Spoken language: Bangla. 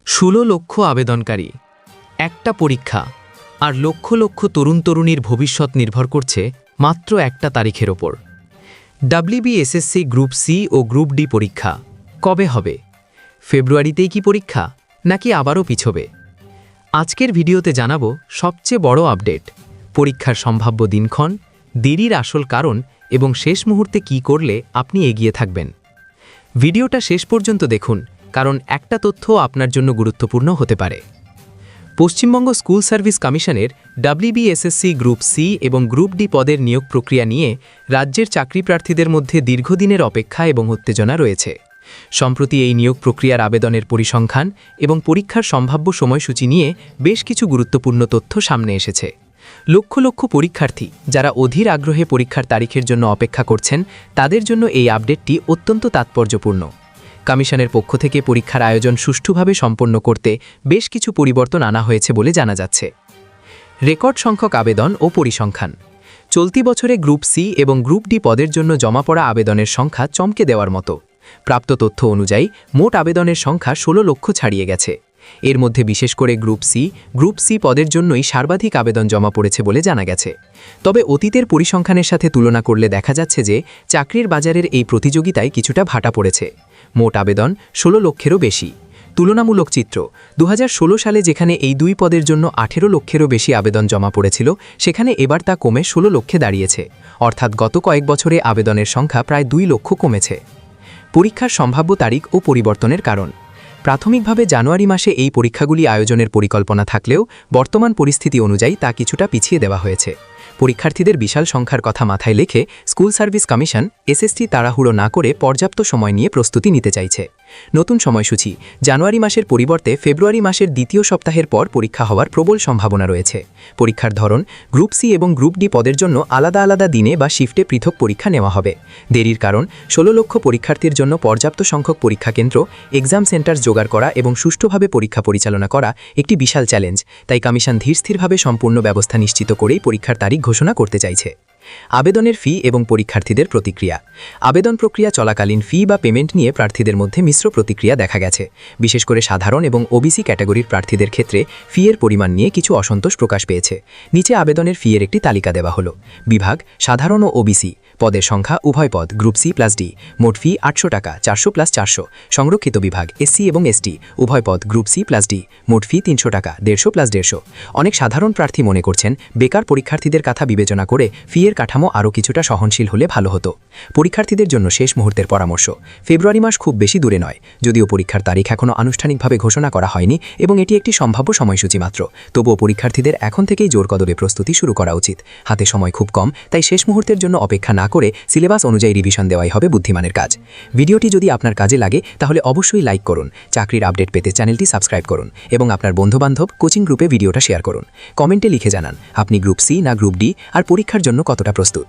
16 লক্ষ আবেদনকারী, একটা পরীক্ষা, আর লক্ষ লক্ষ তরুণ তরুণীর ভবিষ্যৎ নির্ভর করছে মাত্র একটা তারিখের ওপর। ডাব্লিউবিএসএসসি গ্রুপ সি ও গ্রুপ ডি পরীক্ষা কবে হবে? ফেব্রুয়ারিতেই কি পরীক্ষা, নাকি আবারও পিছবে? আজকের ভিডিওতে জানাবো সবচেয়ে বড় আপডেট, পরীক্ষার সম্ভাব্য দিনক্ষণ, দেরির আসল কারণ এবং শেষ মুহূর্তে কি করলে আপনি এগিয়ে থাকবেন। ভিডিওটা শেষ পর্যন্ত দেখুন, কারণ একটা তথ্য আপনার জন্য গুরুত্বপূর্ণ হতে পারে। পশ্চিমবঙ্গ স্কুল সার্ভিস কমিশনের ডাব্লিউবিএসএসসি গ্রুপ সি এবং গ্রুপ ডি পদের নিয়োগ প্রক্রিয়া নিয়ে রাজ্যের চাকরি প্রার্থীদের মধ্যে দীর্ঘদিনের অপেক্ষা এবং উত্তেজনা রয়েছে। সম্প্রতি এই নিয়োগ প্রক্রিয়ার আবেদনের পরিসংখ্যান এবং পরীক্ষার সম্ভাব্য সময়সূচি নিয়ে বেশ কিছু গুরুত্বপূর্ণ তথ্য সামনে এসেছে। লক্ষ লক্ষ পরীক্ষার্থী যারা অধীর আগ্রহে পরীক্ষার তারিখের জন্য অপেক্ষা করছেন, তাদের জন্য এই আপডেটটি অত্যন্ত তাৎপর্যপূর্ণ। কমিশনের পক্ষ থেকে পরীক্ষার আয়োজন সুষ্ঠুভাবে সম্পন্ন করতে বেশ কিছু পরিবর্তন আনা হয়েছে বলে জানা যাচ্ছে। রেকর্ড সংখ্যক আবেদন ও পরিসংখ্যান। চলতি বছরে গ্রুপ সি এবং গ্রুপ ডি পদের জন্য জমা পড়া আবেদনের সংখ্যা চমকে দেওয়ার মতো। প্রাপ্ত তথ্য অনুযায়ী মোট আবেদনের সংখ্যা 16 লক্ষ ছাড়িয়ে গেছে। এর মধ্যে বিশেষ করে গ্রুপ সি পদের জন্যই সর্বাধিক আবেদন জমা পড়েছে বলে জানা গেছে। তবে অতীতের পরিসংখ্যানের সাথে তুলনা করলে দেখা যাচ্ছে যে চাকরির বাজারের এই প্রতিযোগিতায় কিছুটা ভাটা পড়েছে। মোট আবেদন 16 লক্ষেরও বেশি। তুলনামূলক চিত্র, 2016 সালে যেখানে এই দুই পদের জন্য 18 লক্ষেরও বেশি আবেদন জমা পড়েছিল, সেখানে এবার তা কমে 16 লক্ষে দাঁড়িয়েছে। অর্থাৎ গত কয়েক বছরে আবেদনের সংখ্যা প্রায় 2 লক্ষ কমেছে। পরীক্ষার সম্ভাব্য তারিখ ও পরিবর্তনের কারণ। প্রাথমিকভাবে জানুয়ারি মাসে এই পরীক্ষাগুলি আয়োজনের পরিকল্পনা থাকলেও বর্তমান পরিস্থিতি অনুযায়ী তা কিছুটা পিছিয়ে দেওয়া হয়েছে। পরীক্ষার্থীদের বিশাল সংখ্যার কথা মাথায় রেখে স্কুল সার্ভিস কমিশন এসএসসি তাড়াহুড়ো না করে পর্যাপ্ত সময় নিয়ে প্রস্তুতি নিতে চাইছে। নতুন সময়সূচি, জানুয়ারি মাসের পরিবর্তে ফেব্রুয়ারি মাসের দ্বিতীয় সপ্তাহের পর পরীক্ষা হওয়ার প্রবল সম্ভাবনা রয়েছে। পরীক্ষার ধরন, গ্রুপ সি এবং গ্রুপ ডি পদের জন্য আলাদা আলাদা দিনে বা শিফটে পৃথক পরীক্ষা নেওয়া হবে। দেরির কারণ, 16 লক্ষ পরীক্ষার্থীর জন্য পর্যাপ্ত সংখ্যক পরীক্ষা কেন্দ্র, এক্সাম সেন্টার জোগাড় করা এবং সুষ্ঠুভাবে পরীক্ষা পরিচালনা করা একটি বিশাল চ্যালেঞ্জ। তাই কমিশন ধীরস্থিরভাবে সম্পূর্ণ ব্যবস্থা নিশ্চিত করেই পরীক্ষার তারিখ ঘোষণা করতে চাইছে। আবেদনের ফি এবং পরীক্ষার্থীদের প্রতিক্রিয়া। আবেদন প্রক্রিয়া চলাকালীন ফি বা পেমেন্ট নিয়ে প্রার্থীদের মধ্যে মিশ্র প্রতিক্রিয়া দেখা গেছে। বিশেষ করে সাধারণ এবং ওবিসি ক্যাটাগরির প্রার্থীদের ক্ষেত্রে ফি এর পরিমাণ নিয়ে কিছু অসন্তোষ প্রকাশ পেয়েছে। নিচে আবেদনের ফি এর একটি তালিকা দেওয়া হলো। বিভাগ, সাধারণ ও ওবিসি। পদের সংখ্যা উভয় পদ, গ্রুপ সি প্লাস ডি। মোট ফি 800 টাকা, 400 প্লাস 400। সংরক্ষিত বিভাগ, এসসি এবং এসটি, উভয় পদ, গ্রুপ সি প্লাস ডি। মোট ফি 300 টাকা, 150 প্লাস 150। অনেক সাধারণ প্রার্থী মনে করছেন বেকার পরীক্ষার্থীদের কথা বিবেচনা করে ফি এর কাঠামো আরও কিছুটা সহনশীল হলে ভালো হতো। পরীক্ষার্থীদের জন্য শেষ মুহূর্তের পরামর্শ। ফেব্রুয়ারি মাস খুব বেশি দূরে নয়। যদিও পরীক্ষার তারিখ এখনও আনুষ্ঠানিকভাবে ঘোষণা করা হয়নি এবং এটি একটি সম্ভাব্য সময়সূচি মাত্র, তবুও পরীক্ষার্থীদের এখন থেকেই জোর কদরে প্রস্তুতি শুরু করা উচিত। হাতে সময় খুব কম, তাই শেষ মুহূর্তের জন্য অপেক্ষা না করে সিলেবাস অনুযায়ী রিভিশন দেওয়াই হবে বুদ্ধিমানের কাজ। ভিডিওটি যদি আপনার কাজে লাগে তাহলে অবশ্যই লাইক করুন, চাকরির আপডেট পেতে চ্যানেলটি সাবস্ক্রাইব করুন এবং আপনার বন্ধুবান্ধব কোচিং গ্রুপে ভিডিওটা শেয়ার করুন। কমেন্টে লিখে জানান আপনি গ্রুপ সি না গ্রুপ ডি আর পরীক্ষার জন্য কতটা প্রস্তুত।